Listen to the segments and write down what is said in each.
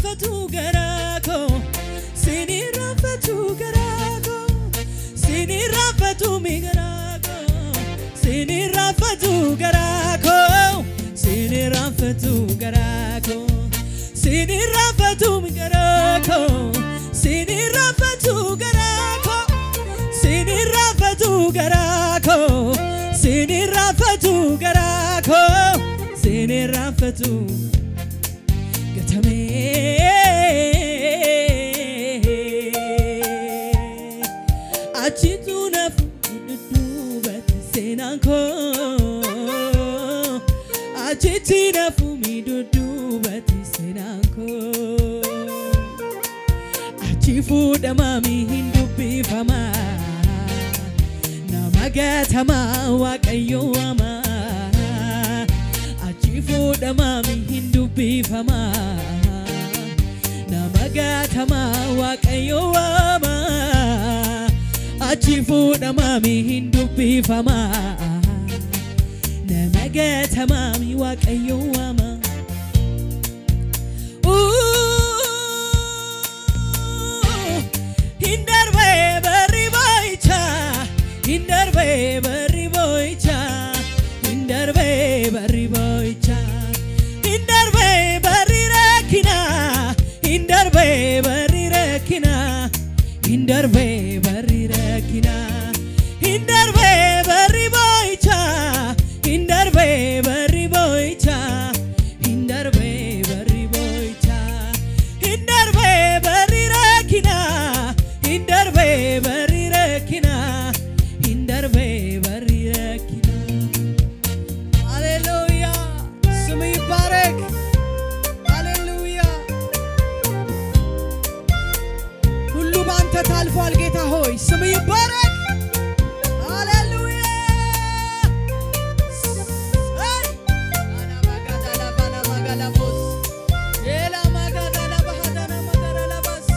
rafatu garako sini rafatu garako sini rafatu mi garako sini rafatu garako sini rafatu garako sini rafatu mi garako sini rafatu garako sini rafatu garako sini rafatu garako sini rafatu gatame achitu nafu dubat senanko achiti nafu mi dubat senanko achifu damami hindu bifama namagatama waqayyo ama achifu damami hindu bifama namagatama waqayyo ama achifu damami hindu bifama namagatama waqayyo ama hindarbe bari boicha hindarbe bari boicha hindarbe bari boicha hindarbe bari rakina hindarbe bari rakina hindarbe bari rakina hindarbe bari boicha hindarbe bari boicha hindarbe bari boicha hindarbe bari rakina hindarbe bari rakina hindarbe bari rakina ሃሌሉያ ስም ይባረክ ሃሌሉያ ሁሉ ባንተ ታልፏል ጌታ ሆይ ስም ይባረክ ሃሌሉያ አና ማጋዳላ ባና ማጋላቦስ ኤላ ማጋዳላ ባሃዳና ማጋላባስ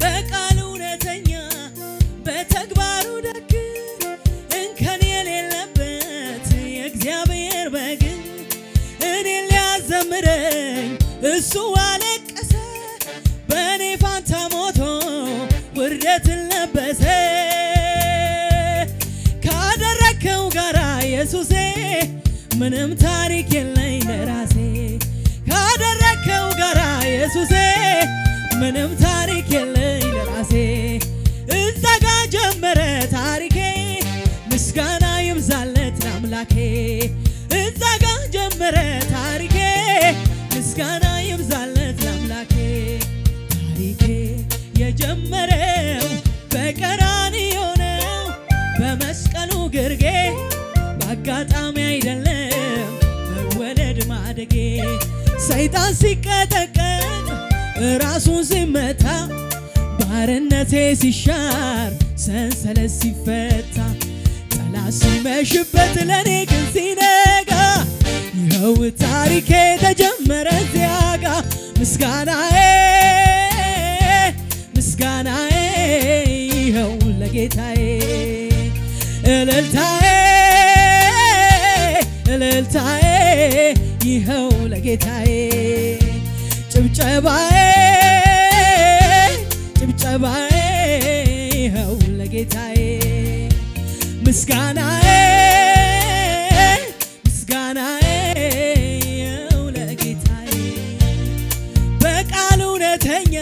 በቃሉ እውነተኛ በተግባሩ ደግ እንከን የሌለበት የእግዚአብሔር በግ እኔን ሊያዘምረኝ እሱ አለቀሰ በእኔ ፋንታ ሞቶ ውርደትን ለበሰ ካደረከው ጋራ ኢየሱሴ ምንም ታሪክ የለኝ ለራሴ ካደረከው ጋራ ኢየሱሴ ምንም ታሪክ የለኝ ለራሴ እዛ ጋ ጀመረ ታሪኬ ምስጋና ይብዛለት ለአምላኬ እዛ ጋ ጀመረ ታሪኬ ምስጋና ይብዛለት ለአምላኬ ታሪኬ የጀመረው በቀራንዮ ነው በመስቀሉ ግርጌ በአጋጣሚ አይደለም መወለድ ማደጌ ሰይጣን ሲቀጠቀጥ ራሱን ሲመታ ባርነቴ ሲሻር ሰንሰለት ሲፈታ ጠላት ሲመሽበት ለኔ ግን ሲነጋ ይኸው ታሪኬ ተጀመረ ዚያጋ ምስጋናዬ ምስጋናዬ ይኸው ለጌታዬ እልልታዬ እልልታዬ ይኸው ለጌታዬ ጭብጨባዬ ጭብጨባዬ ይኸው ለጌታዬ ምስጋናዬ ምስጋናዬ ይኸው ለጌታዬ በቃሉ እውነተኛ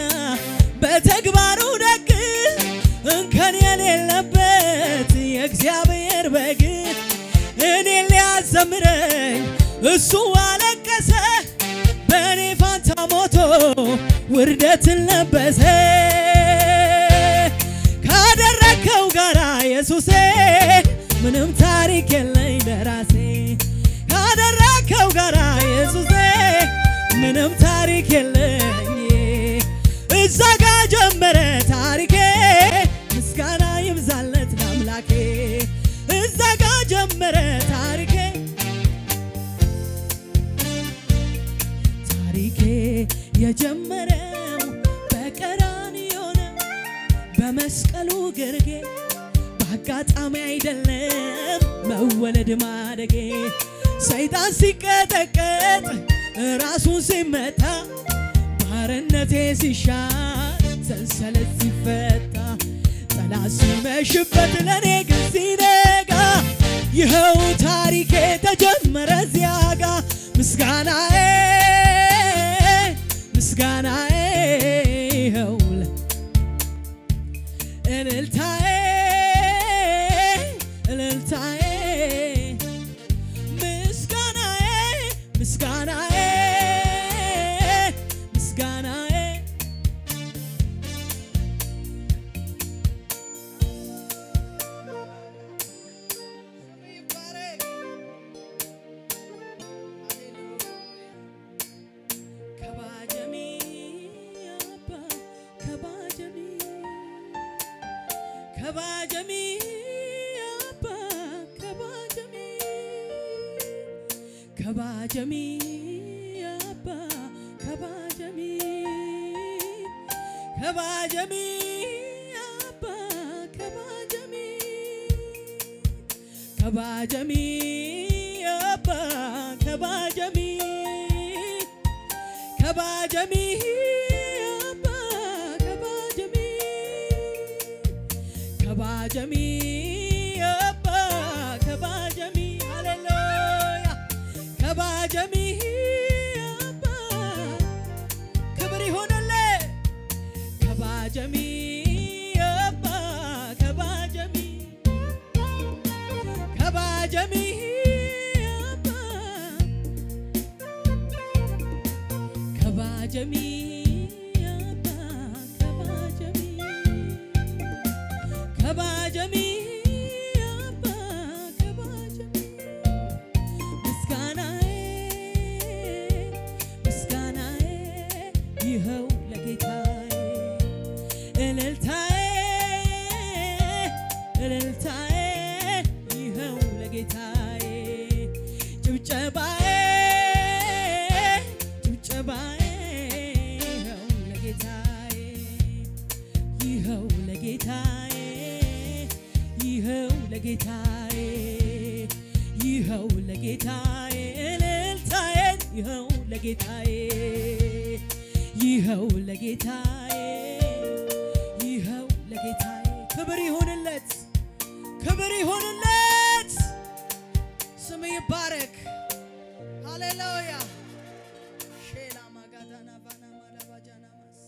በተግባሩ ደግ እንከን የሌለበት የእግዚአብሔር በግ እኔን ሊያዘምረኝ እሱ አለቀሰ በእኔ ፋንታ ሞቶ ውርደትን ለበሰ ካደረከው ጋራ ኢየሱሴ ምንም ታሪክ የለኝ ለራሴ ካደረከው ጋራ ኢየሱሴ ምንም ታሪክ የለኝ እዛ ጋ ጀመረ ታሪኬ ምስጋና ይብዛለት ለአምላኬ እዛ ጋ ጀመረ ታሪኬ ታሪኬ የጀመረው በቀራንዮ ነው በመስቀሉ ግርጌ በአጋጣሚ አይደለም መወለድ ማደጌ ሰይጣን ሲቀጠቀጥ ራሱ ሲመታ ባርነቴ ሲሻር ሰንሰለት ሲፈታ ጠላት ሲመሽበት ለኔ ግን ሲነጋ ይኸው ታሪኬ ተጀመረ እዚያ ጋ ምስጋናዬ ምስጋናዬ ይኸው እልልታዬ እልልታዬ ምስጋናዬ ምስጋናዬ ምስጋናዬ Kabajami Abba Kabajami Kabajami Abba Kabajami Kabajami Abba Kabajami Kabajami Abba Kabajami Kabajami Abba Kabajami Hallelujah Kabajami Abba Kabari honale Kabajami Abba Kabajami Kabajami Abba Kabajami Abba Kabajami Kabajami Abba Kabajami ይኸው ለጌታዬ እልልታዬ እልልታዬ ይኸው ለጌታዬ ጭብጨባዬ ጭብጨባዬ ይኸው ለጌታዬ ይኸው ለጌታዬ ይኸው ለጌታዬ ይኸው ለጌታዬ እልልታዬ ይኸው ለጌታዬ ይኸው ለጌታዬ ይኸው ለጌታዬ ክብር ይሁንለት ስሙ ይባረክ ሃሌሉያ ሼላ ማጋዳና ባና ማላባጃናማስ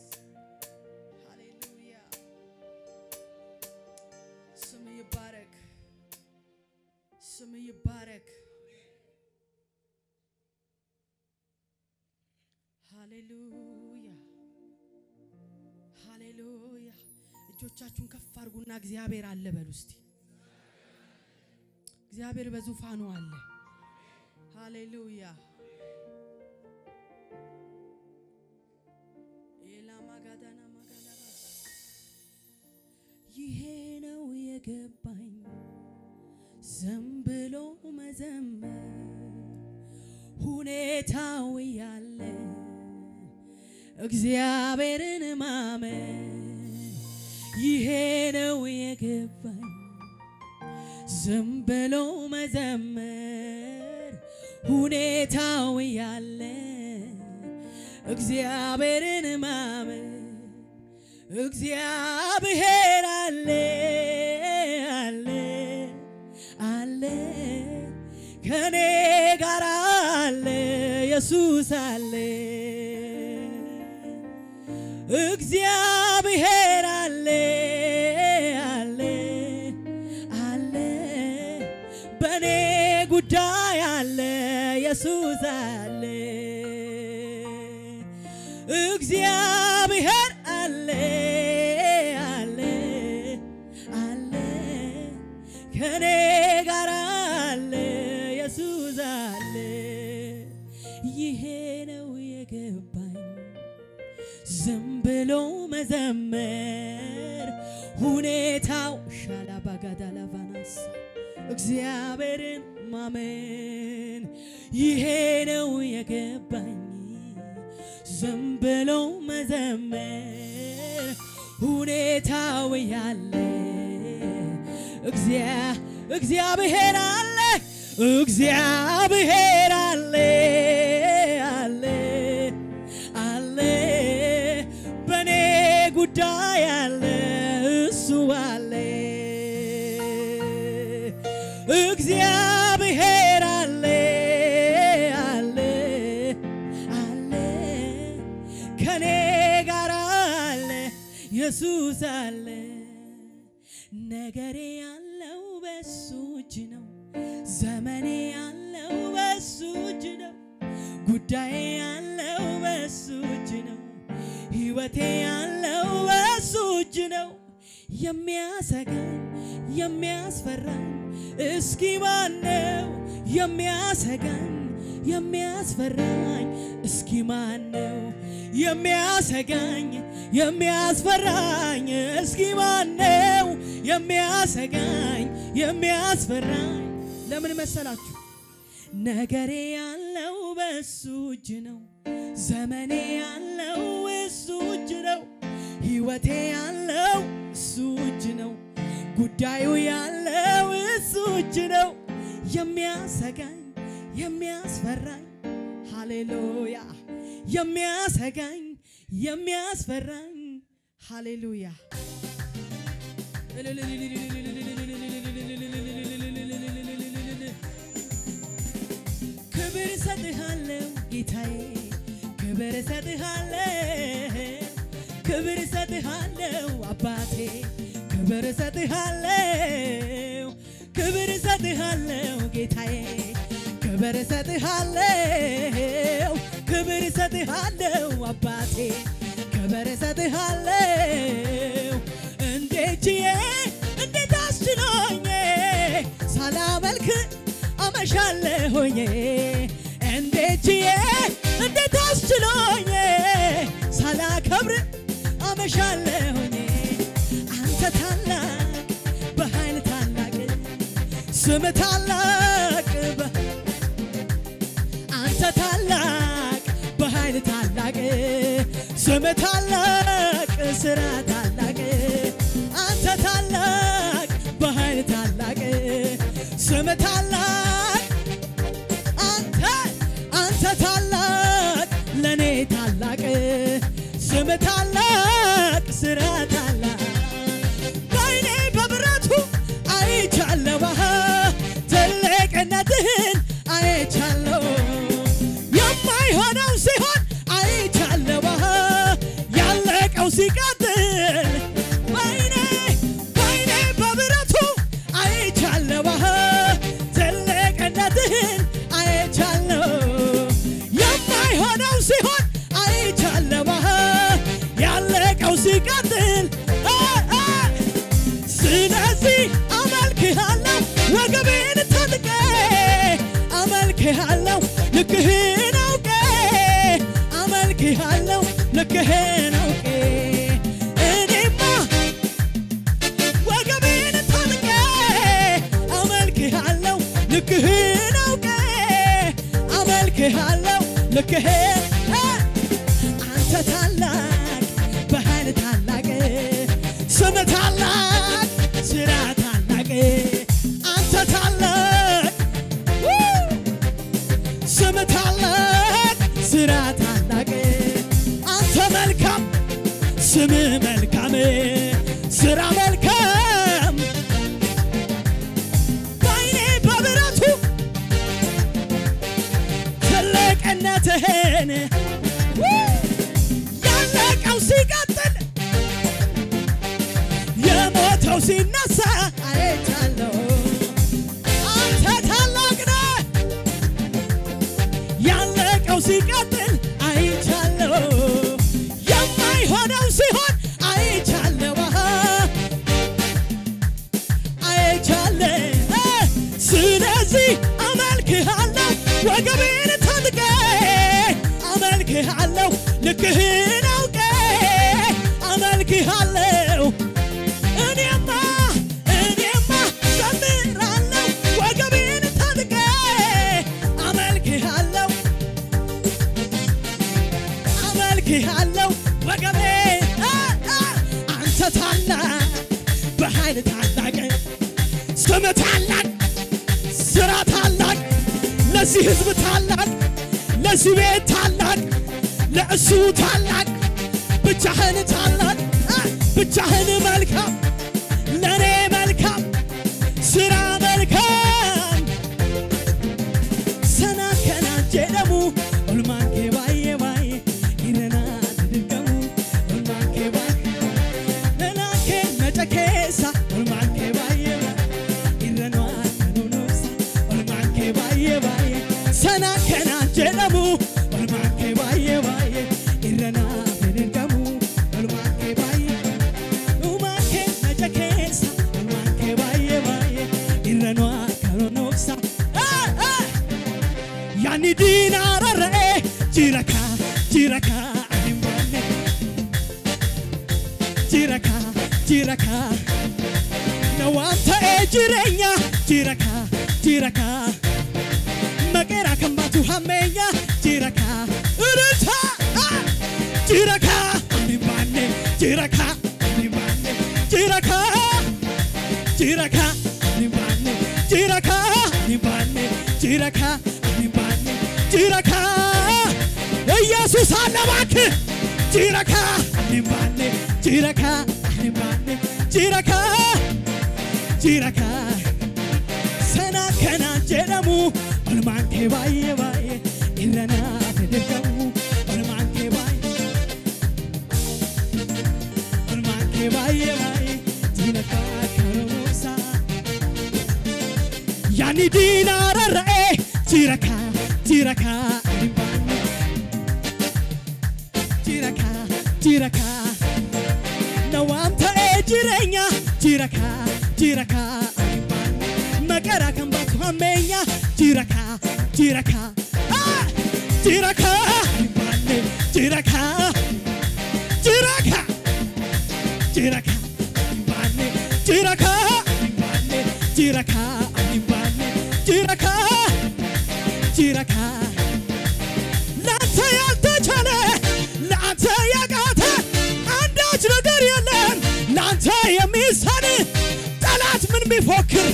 ሃሌሉያ ስሙ ይባረክ ሃሌሉያ ሃሌሉያ እጆቻችሁን ከፍ አድርጉና እግዚአብሔር አለ በሉ እስቲ እግዚአብሔር በዙፋኑ አለ ሃሌሉያ ኤላማጋዳና ማጋላባስ ይሄ ነው የገባኝ ዝም ብሎ መዘመር ሁኔታው ያለ እግዚአብሔርን ማመን ይሄ ነው የገባኝ ዝም ብሎ መዘመር ሁኔታው ያለ እግዚአብሔርን ማመን እግዚአብሔር አለ አለ አለ ከኔ ጋር አለ ኢየሱስ አለ እግዚአብሔር አለ አለ አለ በኔ ጉዳይ አለ ኢየሱስ አለ እግዚአብሔር አለ አለ አለ ከኔ ጋር አለ ኢየሱስ አለ ይሄ ነው የገባኝ ዝም ብሎ መዘመር ሁኔታው ሻላባጋዳላቫናስ እግዚአብሔርን ማመን ይሄ ነው የገባኝ ዝም ብሎ መዘመር ሁኔታው ያለ እግዚአብሔር አለ እግዚአብሔር አለ አለ ጉዳይ አለ እሱ አለ እግዚአብሔር አለ አለ አለ ከኔ ጋር አለ ኢየሱስ አለ ነገሬ ያለው በሱ እጅ ነው ዘመኔ ያለው በሱ እጅ ነው ጉዳይ ያለው በሱ እጅ ነው ሕይወቴ ያለው በሱ እጅ ነው የሚያሰጋኝ የሚያስፈራኝ እስኪ ማነው የሚያሰጋኝ የሚያስፈራኝ እስኪ ማነው የሚያሰጋኝ የሚያስፈራኝ እስኪ ማነው የሚያሰጋኝ የሚያስፈራኝ ለምን መሰላችሁ ነገሬ ያለው በሱ እጅ ነው ዘመኔ ያለው በሱ እጅ ነው ሕይወቴ ያለው በሱ እጅ ነው ጉዳዩ ያለው በሱ እጅ ነው የሚያሰጋኝ የሚያስፈራኝ ሃሌሉያ የሚያሰጋኝ የሚያስፈራኝ ሃሌሉያ ክብር ሰጥሃለሁ ጌታዬ ክብር ሰጥሃለሁ ክብር ሰጥሃለሁ አባቴ ክብር ሰጥሃለሁ ክብር ሰጥሃለሁ ጌታዬ ክብር ሰጥሃለሁ ክብር ሰጥሃለሁ አባቴ ክብር ሰጥሃለሁ እንዴት አስችሎኝ ሳላመልክ አመሻለሁኝ እንዴት አስችሎኝ ሳላከብር አመሻለሁኝ አንተ ታላቅ በኃይል ታላቅ ስም ታላቅ አንተ ታላቅ በኃይል ታላቅ ስም ታላቅ ስራ ታላቅ አንተ ታላቅ በኃይል ታላቅ ስም ታላቅ አንተ ታላቅ ለኔ ታላቅ ስም ታላቅ ስራ ታላቅ በዓይኔ በብረቱ አይቻለሁ ትልቅነትህን አይቻለሁ የማይሆነው ሲሆን አይቻለሁ ያለቀው ሲቀጥል በዓይኔ በብረቱ አይቻለሁ ትልቅነትህን አይቻለሁ የማይሆነው ሲሆን አይቻለሁ ያለቀው ሲቀጥል ስለዚህ አመልክሃለሁ ወገቤን ታጥቄ አመልክሃለሁ ልክህን አውቄ አመልክሃለሁ ልክህን አውቄ እኔማ ወገቤን ታጥቄ አመልክሃለሁ ልክህን አውቄ አመልክሃለሁ ልክህን አንተ ታላቅ በኃይል ታላቅ ስም ታላቅ ስራ ታላቅ አንተ ታላቅ ስም ታላቅ ስራ ታላቅ አንተ መልካም ስም መልካም ስራ መልካም በዓይኔ በብረቱ ትልቅነትህን ያለቀው ሲቀጥል የሞተው ሲነሳ አይቻለሁ አንተ ታላቅ ነህ ያለቀው ሲቀጥል አይቻለሁ የማይሆነው ሲሆን አይቻለሁ ስለዚህ አመልክሃለሁ ወገቤን ታጥቄ አመልክሃለሁ ልክህን አውቄ አመልክሃለሁ እኔማ ዘምራለሁ ወገቤን ታጥቄ አመልክሃለሁ ወገቤ አንተ ታላቅ በኃይል ታላቅ ስም ታላቅ ስራ ታላቅ ለዚህ ህዝብ ታላቅ ለዚህ ቤት ታላቅ ለእሱ ታላቅ ብቻህን ታላቅ ብቻህን መልካም ለኔ መልካም ስራ መልካም ሰናከና ጀደሙ ኦልማንኬ ባዬ ባዬ ይረና ተድገሙ ኦልማንኬ ባዬ ለናኬ ነጨኬሳ ኦልማንኬ ባዬ ይረና ተኑኑሳ ኦልማንኬ ባዬ ባዬ ሰናከና ጀደሙ ኦልማንኬ ባዬ ባዬ ይረና ተድገሙ ኦልማንኬ ባዬ ኡማንኬ ነጨኬሳ ኦልማንኬ ባዬ ባዬ ይረና ተኑኑሳ Yani dinarare jiraka jiraka animane jiraka nawanta ejirenya jiraka magera kambatu hamenya jiraka urta jiraka animane jiraka animane jiraka animane jiraka animane jiraka jiraka ኢየሱስ አለባክ jiraka nimane jiraka ሰናከና ጀደሙ ኦልማንኬ ባዬ ባዬ ይረና ተደገሙ ኦልማንኬ ባዬ ባዬ jiraka ከሮሳ ያኒ ዲናረረ jiraka nawamta ejirenya jiraka magara kambatu hamenya jiraka jiraka ላንተ ያልተቻለ ላንተ ያቃተ አንዳች ነገር የለም ላንተ የሚሳን ጠላት ምን ቢፎክር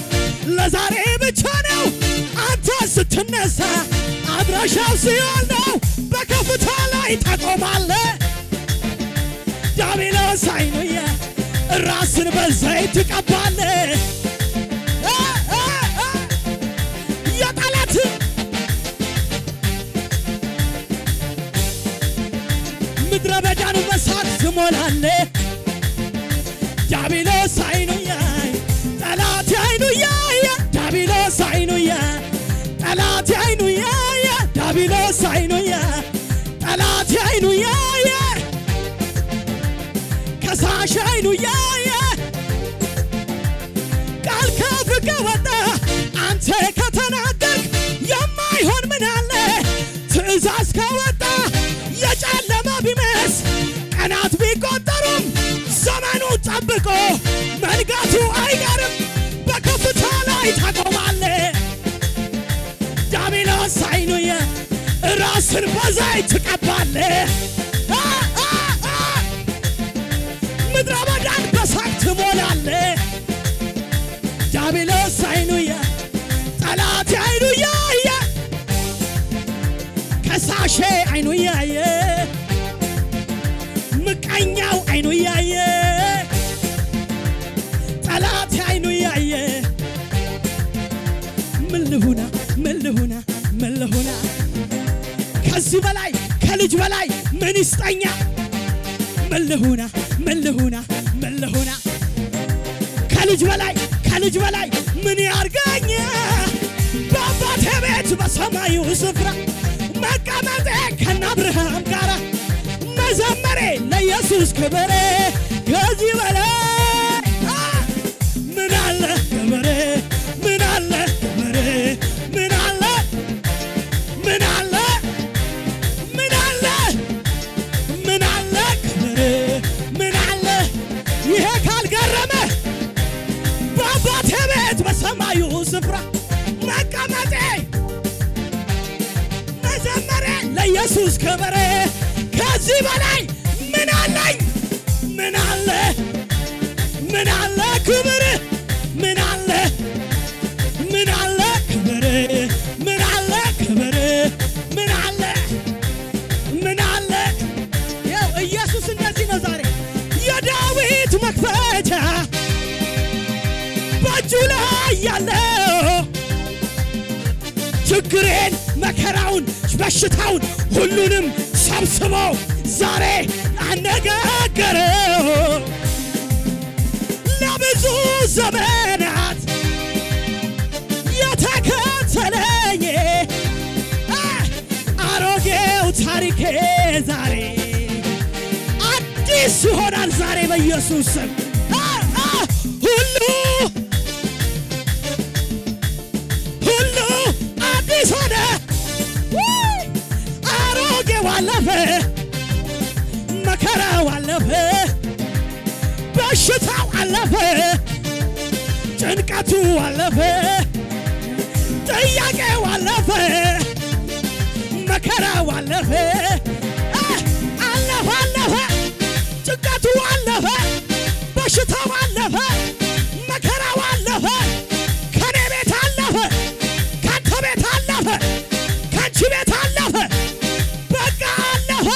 ለዛሬ ብቻ ነው አንተ ስትነሳ አድራሻው ሲሆን ነው በከፍታ ላይ ተቆማለህ ዲያብሎስ አይኑየ ራስን በዘይት ትቀባለህ የጠላት ምድረ በዳን በሳት ትሞላለህ ዲያብሎስ አይኑየ ጠላት አይኑየ ዲያብሎስ አይኑየ ጠላት አይኑየ ዲያብሎስ አይኑየ ጠላት አይኑየ ከሳሽ አይኑየ ቃል ከፍከ ወጣ አንተ ከተናገርክ የማይሆን ምን አለ ትእዛዝ ከወጣ የጨለማ ቢመስ ቀናት ቢቆጠሩም ዘመኑ ጠብቆ መንጋቱ አይቀርም በከፍታ ላይ ታቆማለህ ዲያብሎስ አይኑየ ራስን በዘይት ትቀባለህ ምድረ በዳን በሳት ትሞላለህ ዲያብሎስ አይኑየ ጠላት አይኑየ ከሳሼ አይኑየ ምቀኛው አይኑየ ጠላት አይኑየ ምን ልሁና ከዚህ በላይ ከልጅ በላይ ምን ይስጠኛ ምን ልሁና ከልጅ በላይ ምን ያርገኛ በአባቴ ቤት በሰማዩ ስፍራ መቀመጤ ከአብርሃም ጋር መዘመሬ ለኢየሱስ ክብር ከዚህ በላይ ምን አለ ክብር ይሄ ካልገረመ በአባቴ ቤት በሰማዩ ስፍራ መቀመጤ መዘመሬ ለኢየሱስ ክብር ከዚህ በላይ ምን አለኝ ምን አለ ክብር ምን አለ ክብር ምን አለ ያው ኢየሱስ እንደዚህ ነው ዛሬ የዳዊት መቤዣ በእጁ ላይ ያለው ችግሬን መከራውን በሽታውን ሁሉንም ሰብስቦ ዛሬ አነጋገረው ለብዙ ዘመናት የተከተለኝ አሮጌው ታሪኬ ዛሬ አዲስ ይሆናል ዛሬ በኢየሱስ ስም ሁሉ አዲስ ሆነ አሮጌው አለፈ መከራው አለፈ በሽታው አለፈ ጭንቀቱ አለፈ ጥያቄው አለፈ መከራው አለፈ አለፈ ጭንቀቱ አለፈ በሽታው አለፈ መከራው አለፈ ከኔ ቤት አለፈ ካንተ ቤት አለፈ ካንቺ ቤት አለፈ በቃ አለፈ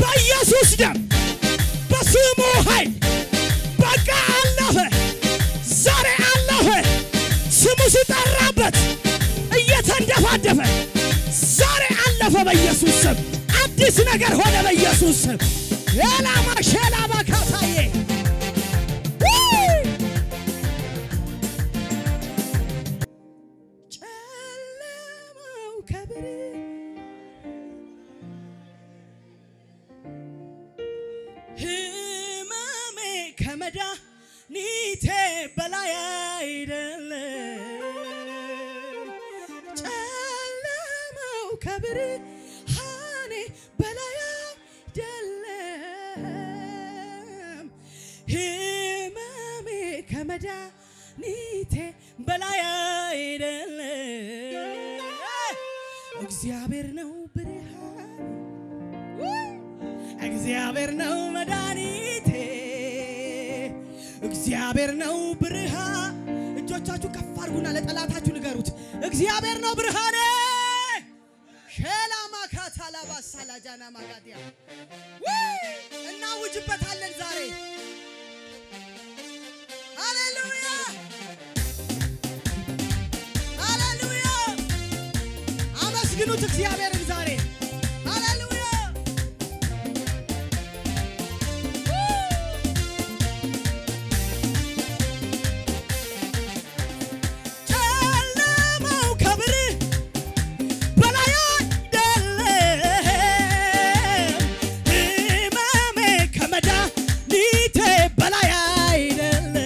በኢየሱስ ደም በስሙ ኃይል በቃ አለፈ ዛሬ አለፈ ስሙ ሲጠራበት እየተንደፋደፈ ዛሬ አለፈ በኢየሱስ ስም አዲስ ነገር ሆነ በኢየሱስ ስም ያላማ ሸላባ ካታዬ ጨለማው ከብር ህመሜ ከመድኃኒቴ በላይ አይደለም ጨለማው ከብርሃኔ በላይ አይደለም ህመሜ ከመድኃኒቴ በላይ አይደለም እግዚአብሔር ነው ብርሃን እግዚአብሔር ነው መድኃኒቴ እግዚአብሔር ነው ብርሃን እጆቻችሁ ከፍ አድርጉና ለጠላታችሁ ንገሩት እግዚአብሔር ነው ብርሃኔ ሸላማ ካታላባ ሳላጃና ማጋዲያ እናውጅበታለን ዛሬ ሃሌሉያ ሃሌሉያ አመስግኑት እግዚአብሔርን ዛሬ ሃሌሉያ ጨለማው ከብር በላይ አይደለም ህመሜ ከመድኃኒቴ በላይ አይደለም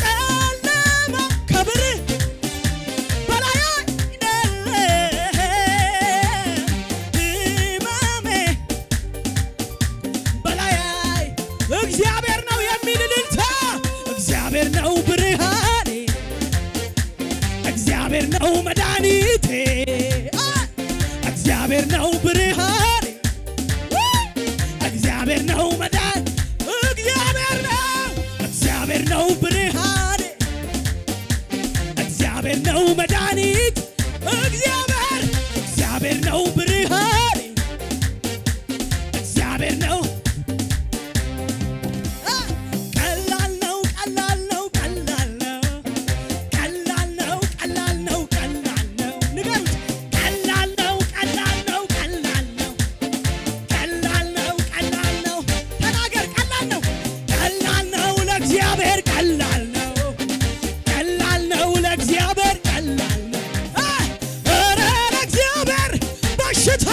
ጨለማው ከብር በላይ አይደለም ህመሜ በላይ እግዚአብሔር ነው የሚል እልልታ እግዚአብሔር ነው ብርሃኔ እግዚአብሔር ነው መድኃኒቴ እግዚአብሔር ነው ብርሃኔ እግዚአብሔር ነው መድኃኒቴ እግዚአብሔር ነው ብርሃኔ እግዚአብሔር ነው መድኃኒቴ እግዚአብሔር ነው ብርሃኔ እግዚአብሔር ነው ቀላል ነው ቀላል ነው ቀላል ነው ቀላል ነው ቀላል ነው ቀላል ነው ንገሩት ቀላል ነው ቀላል ነው ቀላል ነው ቀላል ነው ቀላል ነው ተናገር ቀላል ነው ለእግዚአብሔር ቀላል ነው ለእግዚአብሔር ቀላል ነው ኧረ ለእግዚአብሔር በሽታ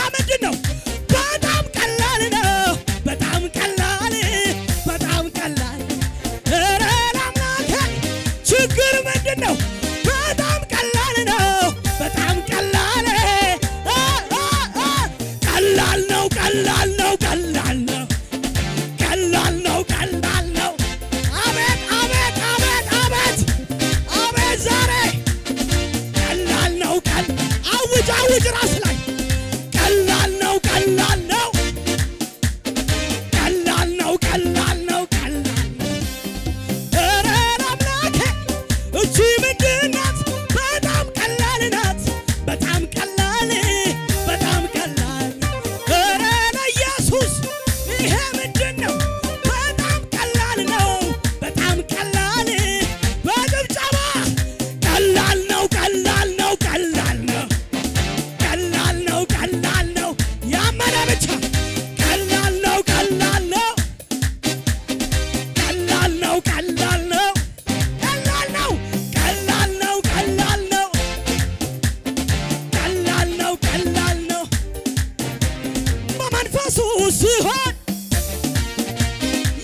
ስሆን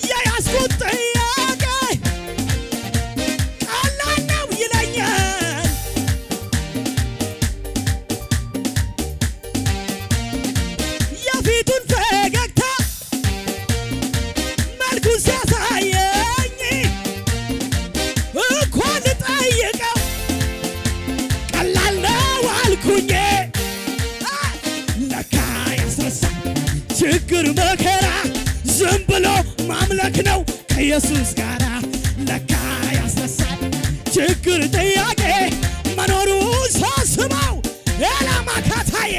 የያዝኩት ጥያቄ ቀላል ነው ይለኛል የፊቱን ፈገግታ መልኩን ሲያሳየኝ እንኳን ልጠይቀው ቀላል ነው አልኩኝ ለካ ያስረሳል ችግር መከራ ዝም ብሎ ማምለክ ነው ከኢየሱስ ጋር ለካ ያስረሳል ችግር ጥያቄ መኖሩ ሳስበው ያላማካታዬ